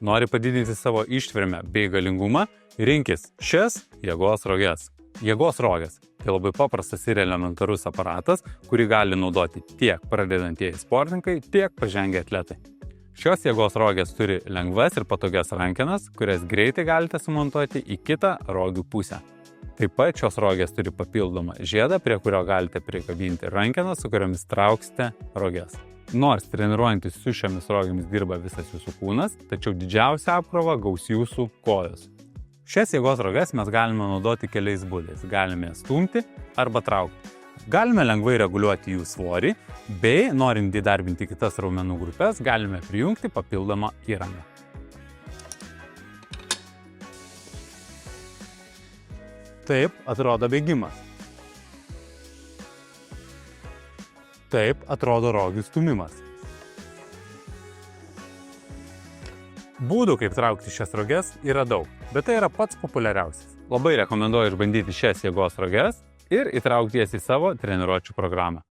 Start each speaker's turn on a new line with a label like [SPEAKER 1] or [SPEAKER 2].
[SPEAKER 1] Nori padidinti savo ištvermę bei galingumą? Rinkis šias jėgos roges. Jėgos rogės – tai labai paprastas ir elementarus aparatas, kurį gali naudoti tiek pradedantieji sportininkai, tiek pažengę atletai. Šios jėgos rogės turi lengvas ir patogias rankenas, kurias greitai galite sumontuoti į kitą rogių pusę. Taip pat šios rogės turi papildomą žiedą, prie kurio galite prikabinti rankeną, su kuriomis trauksite roges. Nors treniruojantis su šiomis rogėmis dirba visas jūsų kūnas, tačiau didžiausią apkrovą gaus jūsų kojos. Šias jėgos roges mes galime naudoti keliais būdais. Galime stumti arba traukti. Galime lengvai reguliuoti jų svorį, bei, norint įdarbinti kitas raumenų grupės, galime prijungti papildomą įrangą. Taip atrodo bėgimas. Taip atrodo rogių stūmimas. Būdų, kaip traukti šias roges, yra daug, bet tai yra pats populiariausias. Labai rekomenduoju išbandyti šias jėgos roges ir įtraukti jas į savo treniruočių programą.